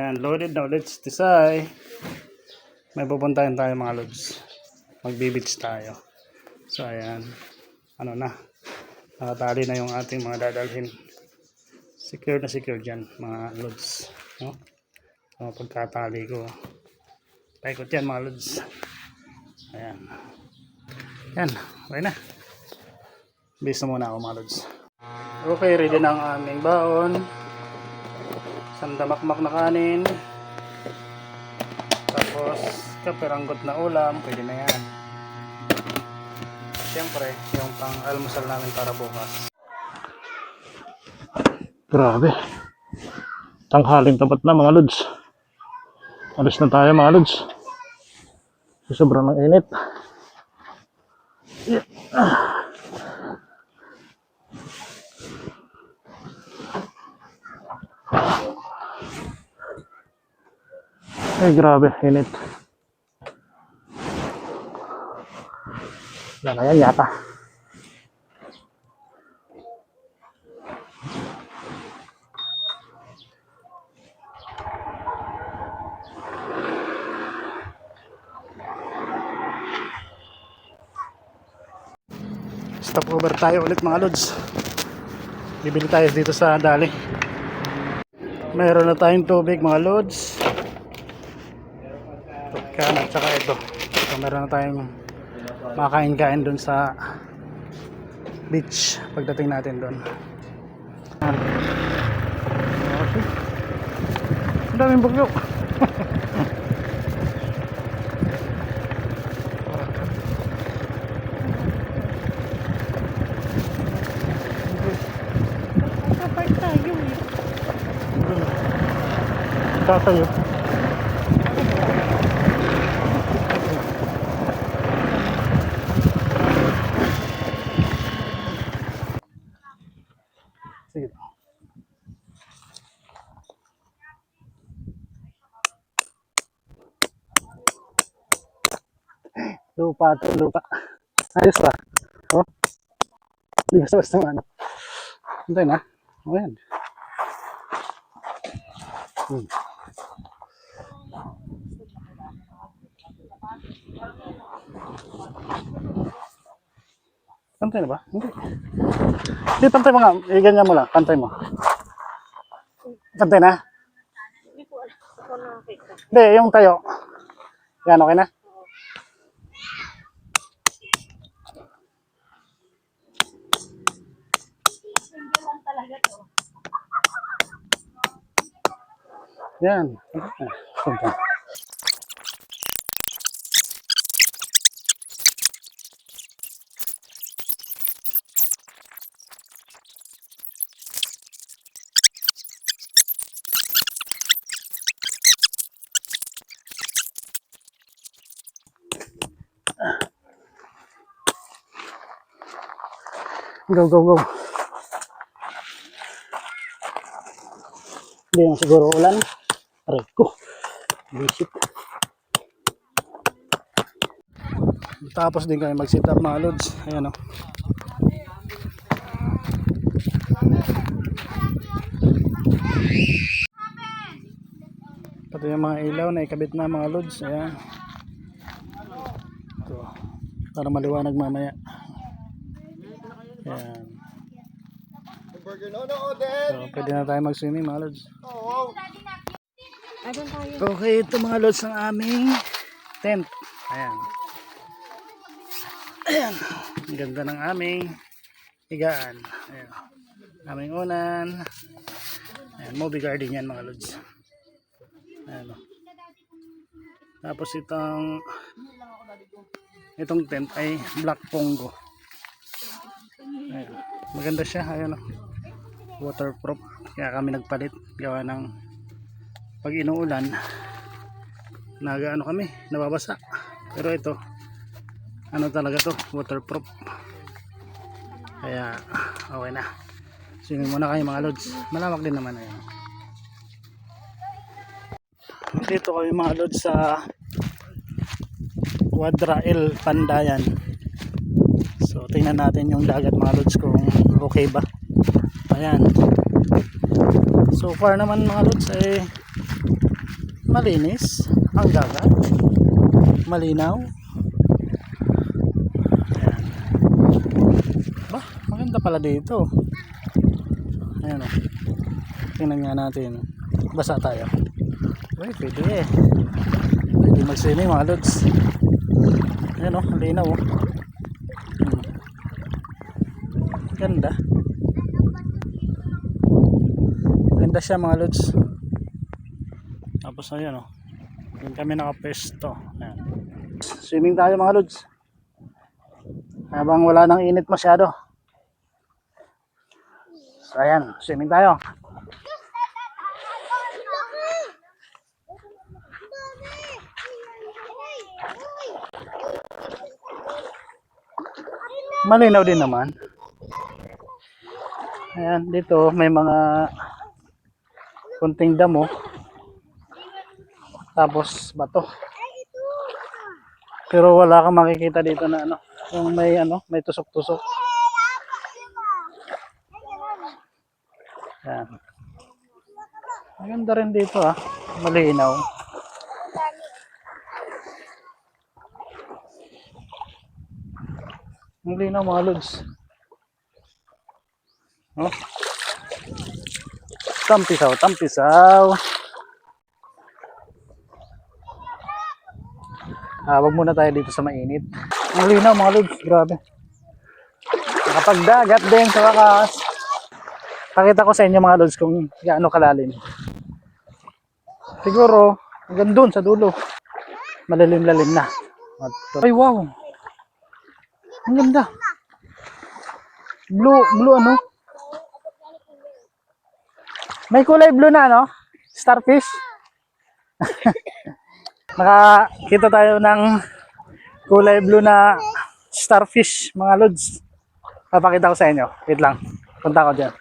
Ayan, loaded na ulit si Tisay. May pupuntahan tayo mga lods. Magbe-beach tayo. So ayan, ano na, nakatali na yung ating mga dadalhin. Secure na secure dyan mga lods, no? So pagkatali ko, paikot yan mga lods. Ayan, yan, okay na. Bis na muna ako mga lods. Okay, ready na ang aming baon. Sandamakmak na kanin. Tapos kaperanggot na ulam, pwede na yan. Siyempre, yung pang-almusal namin para bukas. Grabe. Tanghaling tapat na mga lods. Alis na tayo mga lods. Sobrang ng init. Yeah. Ay grabe, init. Wala na yan yata. Stop over tayo ulit mga lods. Bibili tayo dito sa Dali. Mayroon na tayong tubig mga lods. Pagkaan at saka ito. So meron na tayong makain-kain dun sa beach pagdating natin dun. Okay. Ang daming bagyo. Tatayo. Sige. Lupa to, lupa. Ayos ba? Oh. Hindi basta ano. Hintay na. O yan. Pantay na ba? Hindi. Hindi, pantay mo nga. Ganyan mo lang. Pantay mo. Pantay na? Hindi, yung tayo. Yan, okay na? Yan. Pantay. Go, go, go. Hindi yung siguro ulan. Aray ko. Visit. Tapos din kami mag-sit up mga lods. Ayan o. Pati yung mga ilaw na ikabit na mga lods. Ayan. Ito. Para maliwanag mamaya. Ayan. So, pwede na tayo mag-swimming mga lods. Okay, ito mga lods ng aming tent. Ayan. Ayan. Ang ganda ng aming higaan. Ayan. Aming unan. Ayan, movie garden yan mga lods. Ayan. Tapos itong tent ay black pongo. Ayan. Maganda siya. Ayan, waterproof. Kaya kami nagpalit. Gawa ng pag inuulan kami, nababasa. Pero ito, ano talaga to, waterproof. Kaya okay na. Swimming muna kayo mga lods. Malawak din naman. Ayan. Dito kami mga lods sa Quadra El Pandayan. So tingnan natin yung dagat mga lods kung okay ba. Ayan. So far naman mga lods ay Malinis ang dagat. Malinaw. Ayan. Bah, maganda pala dito. Ayan o. Tingnan nga natin. Basa tayo. Uy, pwede eh. Pwede mag-swimming mga lods. Ayan o, malinaw o. Ganda. Ganda siya mga lods. Tapos ayan o. Doon kami nakapesto. Ayan. Swimming tayo mga lods. Habang wala nang init masyado. So ayan, swimming tayo. Malinaw din naman. Ayan, dito may mga kunting damo. Tapos bato. Pero wala kang makikita dito na ano, yung may tusok-tusok. Ayan. Maganda rin dito ah, malinaw. Malinaw mga lods. Oh. Tampisaw, tampisaw. Wag muna tayo dito sa mainit. Ang linaw mga lods, grabe. Nakapagdagat din sa wakas. Pakita ko sa inyo mga lods kung gaano kalalim. Siguro hanggang doon sa dulo. Malalim-lalim na. Ay wow. Ang ganda. Blue ano? May kulay blue na no? Starfish. Nakakita tayo ng kulay blue na starfish mga lods. Papakita ko sa inyo. Wait lang. Punta ko dyan.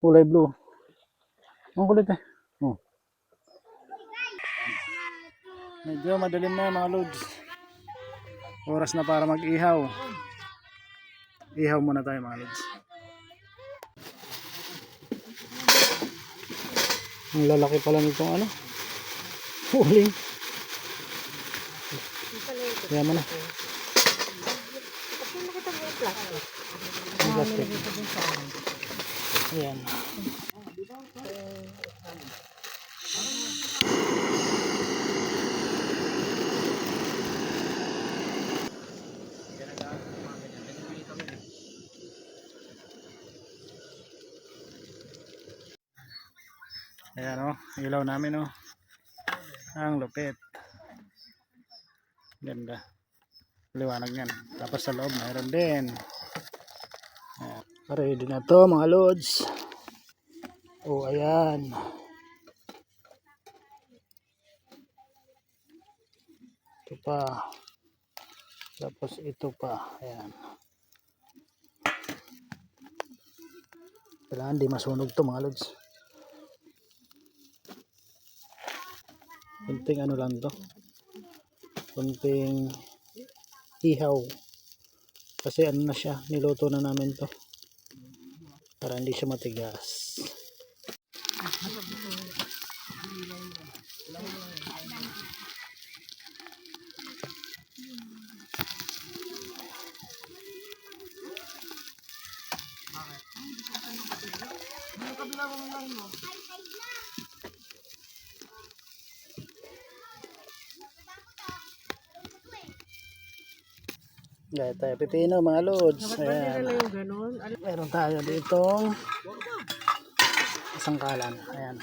Kulay blue. Ang kulit eh. Oh. Medyo madilim na mga lods. Oras na para mag-ihaw. Ihaw muna tayo mga lods. Ang lalaki pala nitong ano. Huling. Kaya mo na. Ang plastic. Ayan. Ayan o, ilaw namin o. Ang lupit. Ganda. Liwanag yan. Tapos sa loob mayroon din. Ayan. Ready na to mga lods. O ayan. Ito pa. Tapos ito pa. Ayan. Kailangan di masunog to mga lods. Kunting ano lang to. Kunting ihaw. Kasi ano na siya. Niluto na namin to. Para hindi siya matigas. Gaya tayo pipino mga lods. Ayan. Meron tayo ditong isang kalan. Ayan.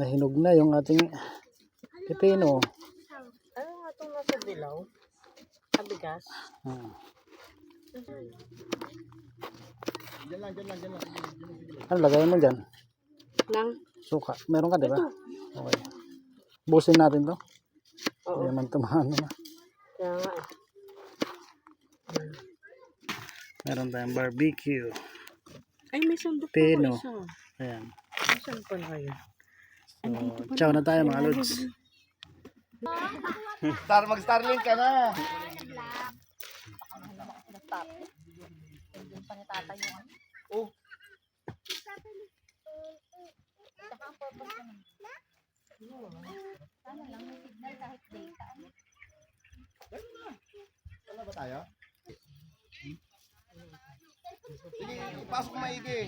Nahinog na yung ating pipino. Ano nga itong nasa dilaw? Kabigas? Diyan lang. Ano lagay mo dyan? Lang? Suka. Meron ka diba? Okay. Busin natin to. Oo. Hindi naman tumahan na. Kaya nga eh. Meron tayong barbecue. Ay, may sandok Pino. pa isa. Ayan. Saan pa na kayo? So, ciao na tayo mga lods. Mag-Starlink ka na. Oh, ano ba tayo? Sige, pasok maigi.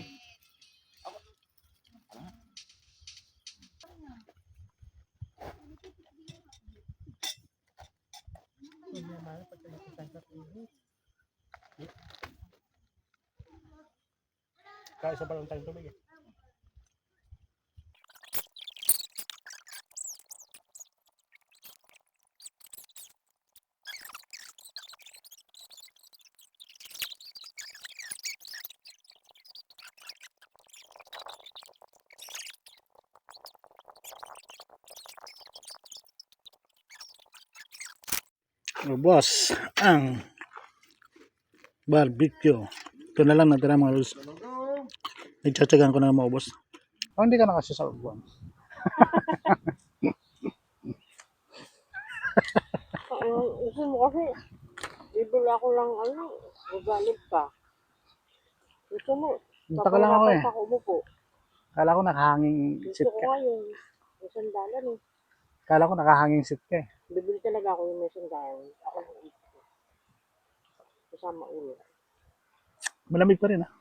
Kaya isa pa lang tayong tubig eh. Ubos ang barbecue. Ito na lang natira mga lods. Nagtsatsagan ko na maubos. Oh, hindi ka na kasi sa ubuan. Gusto mo kasi, bibili ako lang ano, gagalib ka. Gusto mo, Punta ka lang ako eh. ako umupo. Kala ko nakahanging Gusto seat ko ka. nga yung may sandalan eh. Kala ko nakahanging seat ka eh. Bibili talaga ako yung may sandalan. Ako yung ito. Kasama ulo. Malamig pa rin ah.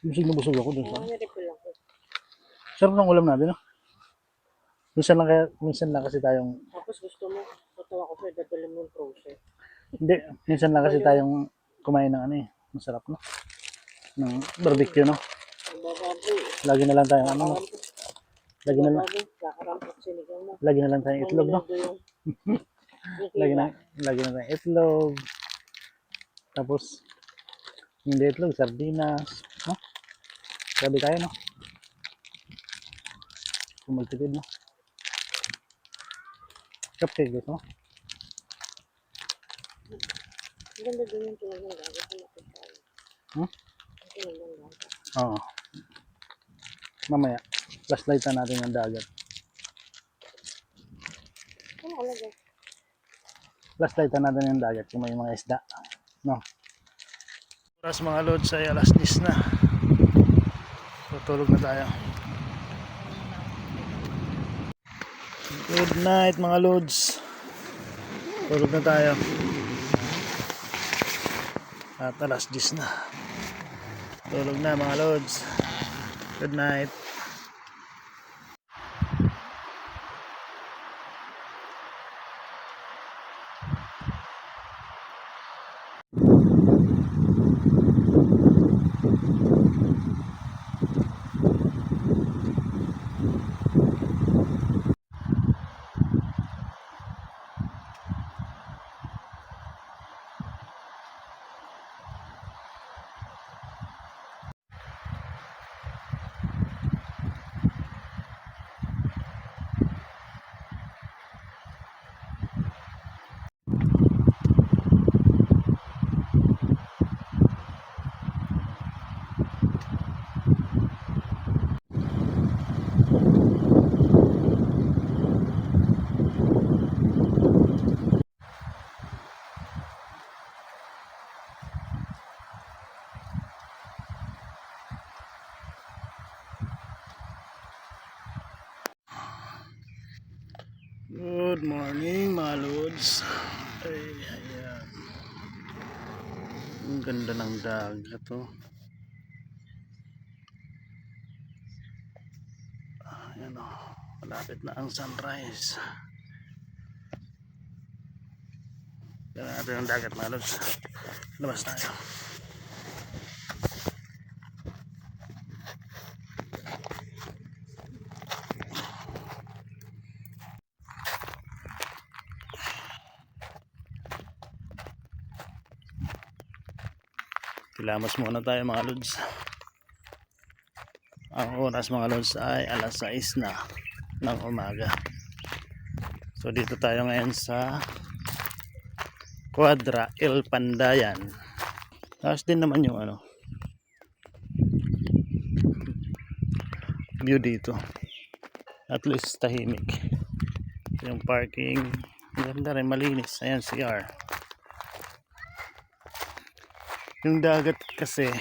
Busog na busog ako dun sa. Nire-refill ako. Sarap ng ulam natin ah. Minsan lang kasi tayong, Tapos gusto mo, tatawa ko sa'yo, dadala mo yung frozen. hindi, minsan lang kasi tayong kumain ng ano eh. Masarap no. Ng barbecue no. Bababoy. Lagi na lang tayong ano. Lagi na lang, Bababoy. Kakarampot sinigang mo. lagi na lang tayong itlog no. Lagi na tayong itlog. Tapos, hindi itlog, sardinas. No? Grabe tayo, no? Kung magtipid, no? Cupcake, gusto mo? Ang ganda din yung tulad ng gagat. Hmm? Ang tulad ng gagat. Oo. Mamaya, flashlightan natin yung dagat. Ano ka lagay? Flashlightan natin yung dagat kung may mga isda. No? Oras mga lods ay alas 10 na. Tutulog na tayo. Good night mga lods. Tulog na tayo. At alas 10 na. Tulog na mga lods. Good night. Good morning mga lods. Ay, ayan. Ang ganda ng dagat oh. Ayan oh. Malapit na ang sunrise. Tignan natin ang dagat mga lods. Labas tayo. Kilamos muna tayo mga lods. Ang oras mga lods ay alas 6 na ng umaga. So dito tayo ngayon sa Quadra El Pandayan. Tapos din naman yung ano, view dito. At least tahimik. Yung parking, maganda rin, malinis. Ayan, CR. Yung dagat kasi,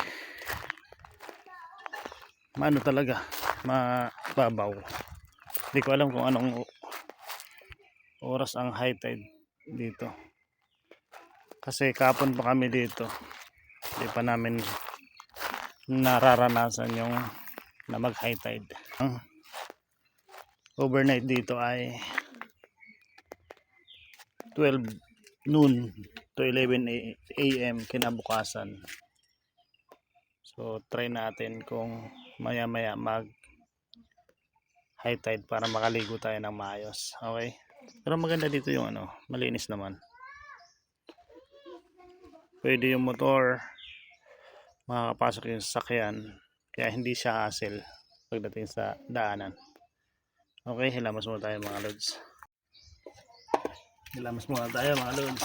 maano talaga, mababaw. Hindi ko alam kung anong oras ang high tide dito. Kasi kapon pa kami dito. Hindi pa namin nararanasan yung na mag high tide. Ang overnight dito ay 12 noon to 11 AM kinabukasan. So try natin kung maya maya mag high tide para makaligo tayo ng maayos. Okay? Pero maganda dito yung ano, malinis naman. Pwede yung motor, makakapasok yung sasakyan, kaya hindi siya hassle pagdating sa daanan. Okay, hilamos muna tayo mga lods. Hilamos muna tayo mga lods.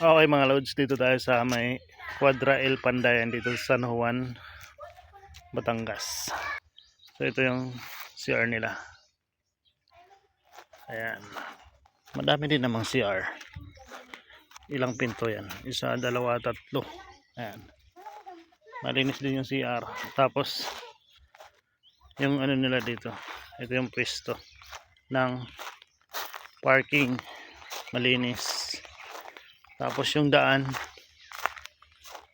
Okay mga lods, dito tayo sa may Quadra El Pandayan dito sa San Juan, Batangas. So ito yung CR nila. Ayan. Madami din namang CR. Ilang pinto yan? Isa, dalawa, tatlo. Ayan. Malinis din yung CR. Tapos yung ano nila dito, ito yung pwesto ng parking. Malinis. Tapos yung daan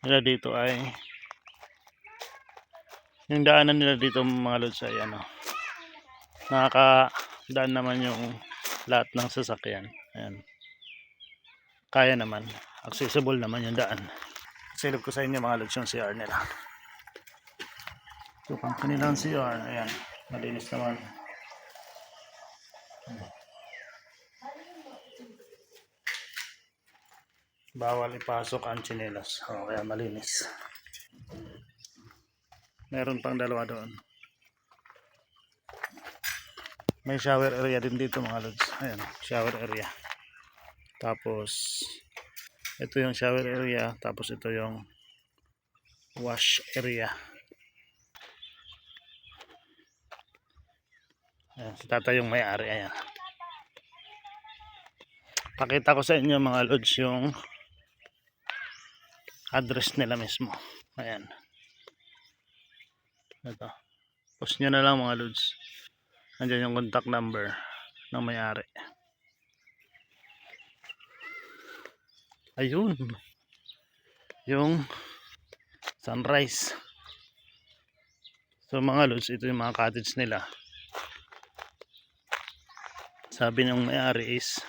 nila dito ay yung daanan nila dito mga lods ay ano, nakakadaan naman yung lahat ng sasakyan. Ayan. Kaya naman, accessible naman yung daan. Silip ko sa inyo mga lods yung CR nila. Ito pang kanilang CR. Ayan, malinis naman. Bawal ipasok ang tsinelas. O, kaya malinis. Meron pang dalawa doon. May shower area din dito mga lods. Ayan, shower area. Tapos ito yung shower area. Tapos ito yung wash area. Ayan, si tata yung may-ari. Ayan. Pakita ko sa inyo mga lods yung address nila mismo. Ayan. Ito. Post nyo na lang mga lods. Nandiyan yung contact number ng may-ari. Ayun. Yung sunrise. So mga lods, ito yung mga cottage nila. Sabi ng may-ari is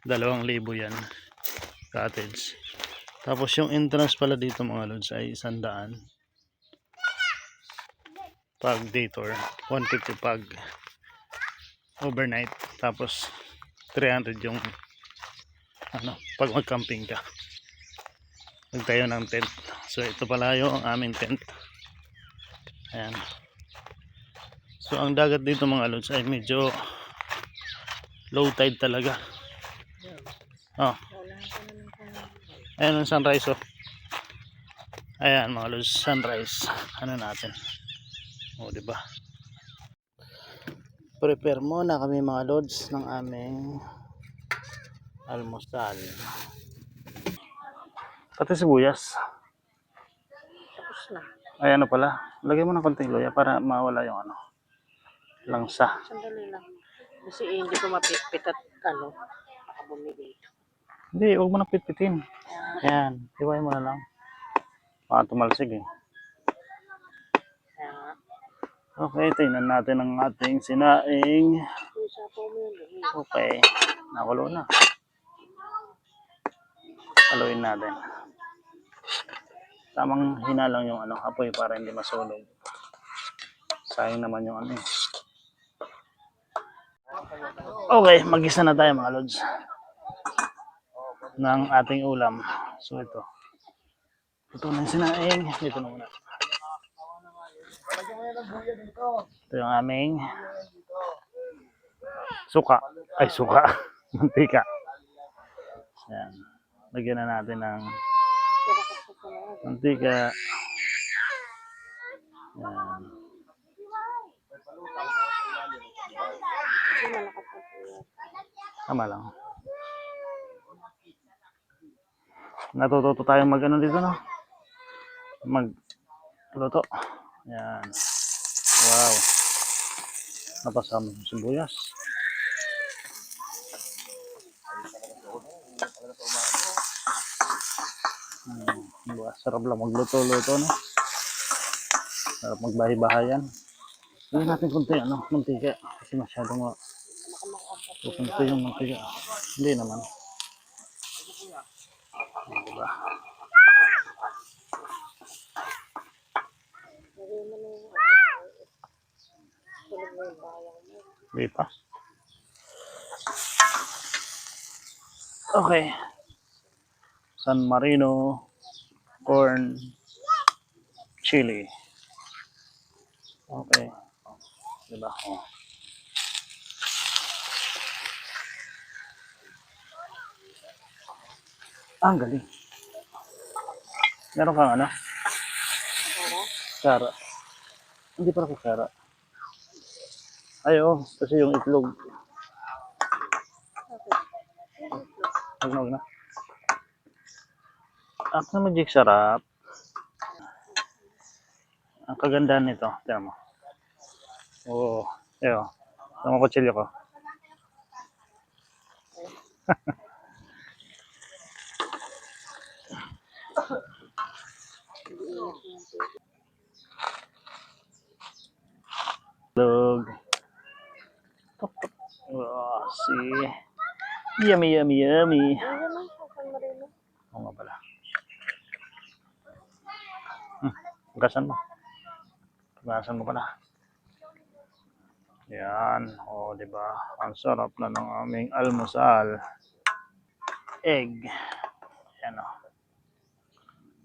2,000 yan. Cottage. Tapos yung entrance pala dito mga lods ay 100 pag day tour, 150 pag overnight, tapos 300 yung ano, pag mag-camping ka, magtayo ng tent. So ito pala yung aming tent. Ayan. So ang dagat dito mga lods ay medyo low tide talaga. Oh. Ayan ang sunrise oh. Ayan mga lods, sunrise. Ano natin? O diba? Prepare muna kami mga lods ng aming almusal. Pati sibuyas. Tapos na. Ay ano pala, lagay mo ng konting luya para mawala yung ano, langsa. Sandali lang. Kasi hindi ko mapitpit at ano, baka bumili ito. Hindi, huwag mo na pitpitin. Ayan, hiwain mo na lang. Baka tumalsig eh. Kaya, Okay, tingnan natin ang ating sinaing. isa po mo yun. Okay, nakulo na. Haluin natin. Tamang hinalang yung ano, apoy para hindi masunog. sayang naman yung ano. Okay, mag-isa na tayo mga lods ng ating ulam. So ito. Ito na yung sinaing. Dito na muna. Ito yung aming suka. Ay, suka. Mantika. Yan. Lagyan na natin ng mantika. Yan. Tama lang. Natututo tayong mag-ano dito, no? Magluto. Yan. Wow. Napasama yung sibuyas. Sarap lang magluto-luto, no? Sarap magbahay-bahayan. Gawin natin kunti, ano, mantika. Kasi masyadong kunti yung mantika. Hindi naman. Diba? Di pa. Okay. San Marino corn chili. Okay. Diba? Oh. Ang galing. Meron kang ano? Sara. Hindi pa ako sara. Ay, oh. Kasi yung itlog. Huwag na. Ako na magic sarap. Ang kagandahan nito. Tignan mo. Oo. Ayo. Tignan mo kutsilyo ko. Itlog. Oh, see. Yummy, yummy, yummy. Oo nga pala. Pagasan mo. Pagasan mo pala. Yan. O, diba? Ang sarap na ng aming almusal. Egg. Yan o.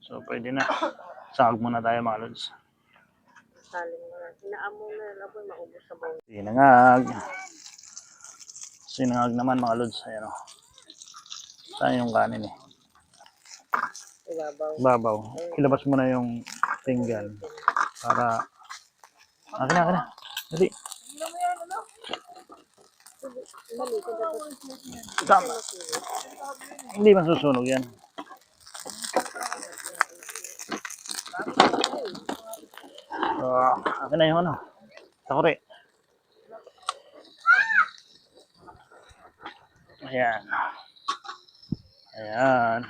So, pwede na. Sangag muna tayo mga lods. Saling mo na. Inaamo na lang po, maubos sa bawang. Sinangag. Sinangag naman mga lods. Ayan o. Saan yung kanin eh? Ibabaw. Babaw. Ilabas mo na yung pinggan. Para... Akin na. Dali. Tama. Hindi masusunog yan. Akin na yung ano. Takore. Ayan. Ayan.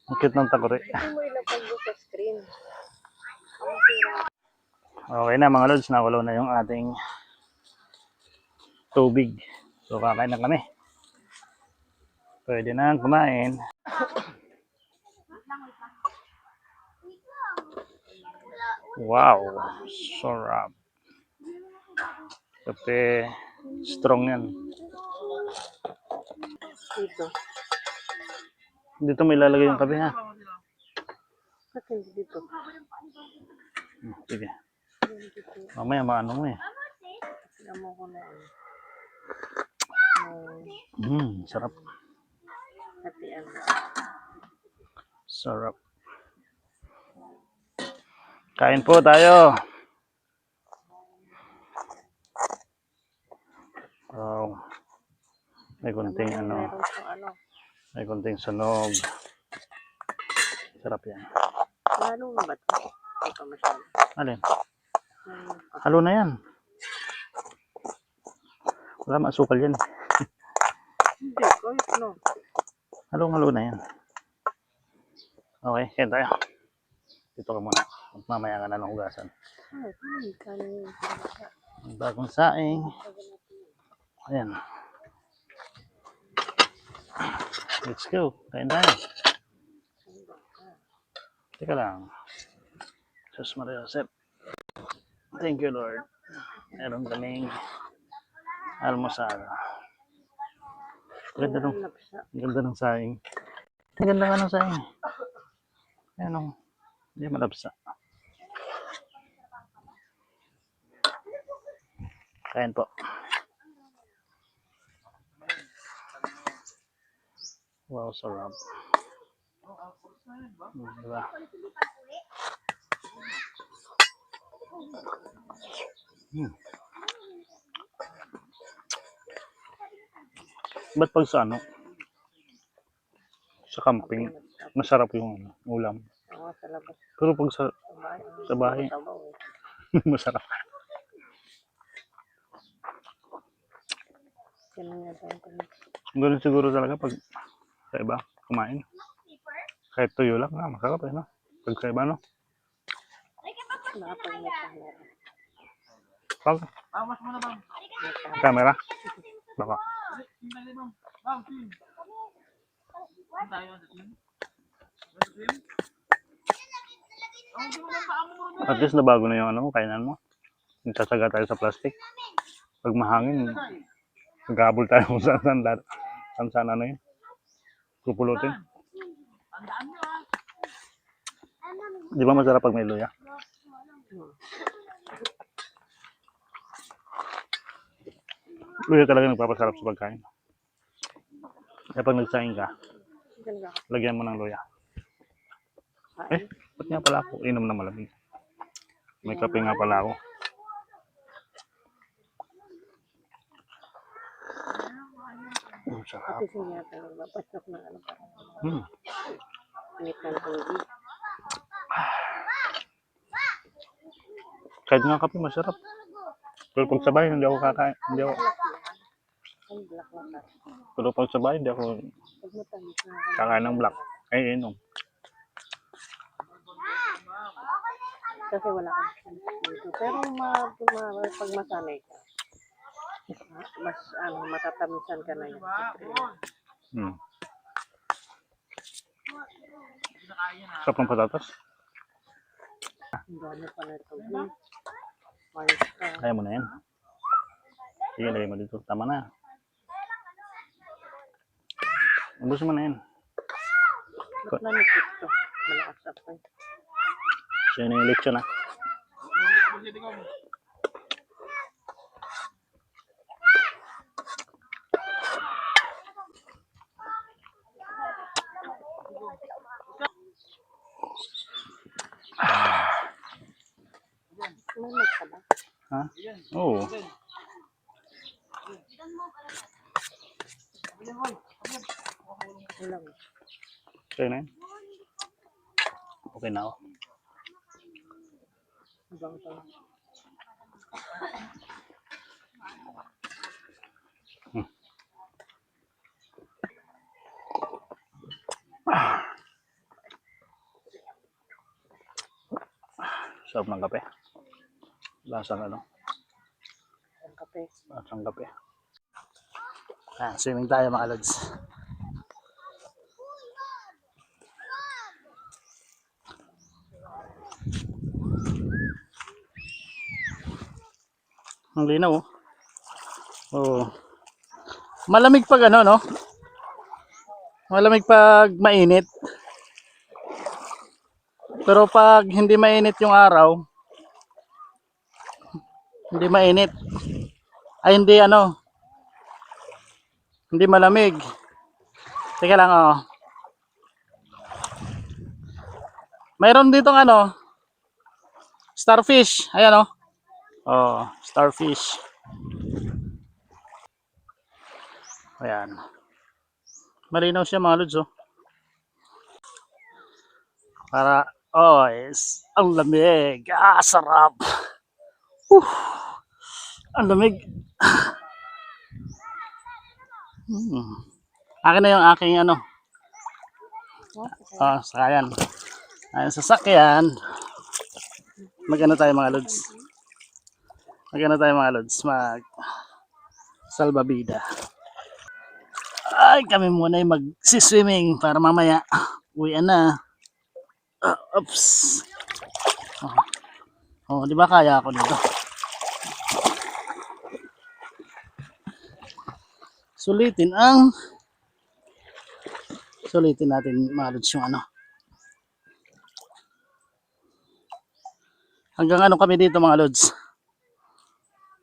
Ang cute ng takore. Hindi mo ilapag mo sa screen. Okay na mga lods. Nakulo na yung ating tubig. So kakain na kami. Pwede na kumain. Wow. Sarap. Kape. Strong yan. Dito. Dito may ilalagay yung kape ha. Ba't hindi dito? Sige. Mamaya maano mo eh. Amo ko na Sarap. hatian. Sarap. Kain po tayo. Wow. May konting ano. Meron po ano. May konting sunog. Sarap yan. Lalo na ba ito? Hindi pa masyado. Alin? Halo na yan. Wala masukal yan. Hindi, kahit no. Halo na yan. Okay, kaya tayo. Dito ka muna. Mamaya ka na ng hugasan. Ay, kanin. Bagong saing. Ayan. Let's go. Kain tayo. Teka lang. Sus Maria Josep. Thank you, Lord. Meron kaming almusal. Ganda ng, Lapsa. ganda ng saing. Ganda nga ng saing. Ayan o. Hindi malapsa. Kain po. Wow, sarap. Diba? Ba't pag sa ano? Sa camping, masarap yung ano, ulam. Oo, sa labas. Pero pag sa, Sa bahay. sa bahay, Sabaw eh. masarap. Ganun nga tayo kung Ganun siguro talaga pag sa iba kumain. Kahit tuyo lang, masarap eh, no? Pag sa iba, no? nakapag may camera. Pag camera, baka. At least nabago na yung ano mo, kainan mo. Nagsasaga tayo sa plastic. Pag mahangin, maghabol tayo kung saan ano yun. Pupulutin. Di ba masarap pag may luya? Luya talaga nagpapasarap sa pagkain. Kaya pag nagsaing ka, Ganda. lagyan mo ng luya. Kain. Ba't nga pala ako inom na malamig? May kape nga pala ako. Sarap. Kasi siya talaga. Pasok na ano pa. Hmm. Init ng tubig. Kahit nga kape masarap. Pero pag sabay, hindi ako kakain. Hindi ako. Ay, black na ka. Pero pag sabay, hindi ako Pag matamis na kakain ng black. Ay, inom. kasi wala kang chance dito. Pero pag masanay ka, mas matatamisan ka na yun. Hmm. Sarap ng patatas. Ang dami pa na tubig. Mayos ka. Kaya mo na yan. Sige, lagay mo dito. Tama na. Ubus mo na yan. Ba't nanikit to? Malakas ako eh. So, yun yung leksyon, ha? May ka ba? Ha? Oo. Ulam. Kaya na yan. Okay na ako. Ibang to. Sarap ng kape. Lasang ano? Ang kape. Lasang kape. Swimming tayo mga lods. Ang linaw oh. Oh. Malamig pag ano no? Malamig pag mainit. Pero pag hindi mainit yung araw, hindi mainit. Ay hindi ano. Hindi malamig. Teka lang oh. Mayroon ditong ano, starfish. Ayan oh. Oh, starfish. Ayan. Malinaw siya mga lods oh. Para, oh, yes. Ang lamig. Sarap. Ang lamig. Akin na yung aking ano. Sakayan. Ayan, sasakyan. Mag-ano tayo mga lods. Mag-ano tayo mga lods. Salbabida. Ay, kami muna yung mag-swimming para mamaya uwian na. Oops. Oh, di ba kaya ako dito? Sulitin natin mga lods yung ano. Hanggang ano kami dito mga lods?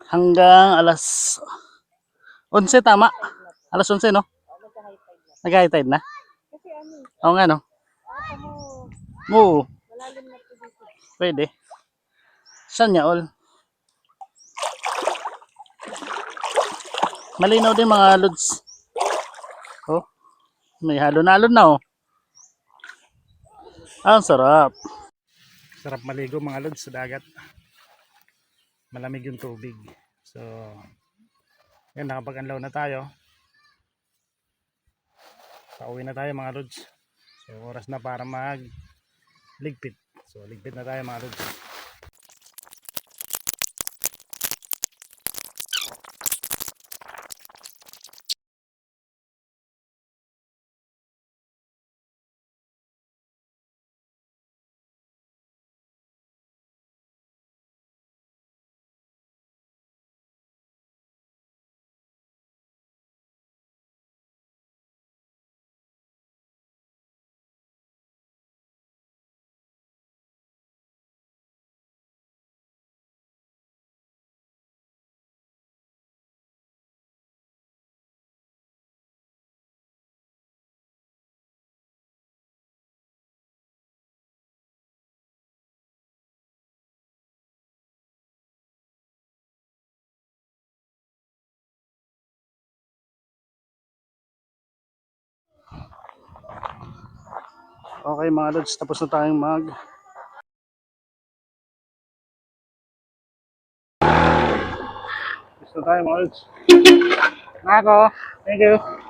Hanggang alas 11 tama? Alas 11 no? Nag-high tide na? Kasi ano, Oo nga no? mo, Oo, malalim na po dito. pwede. Saan niya all? Malinaw din mga lods. Oh, may halon-halon na oh. Ang sarap. Sarap maligo mga lods sa dagat. Malamig yung tubig. So, yan, nakapag-anlaw na tayo. Pauwi na tayo mga lods. So, oras na para ligpit. So, ligpit na tayo mga lods. Okay mga lods, tapos na tayong tapos na tayo mga lods. Nako, thank you.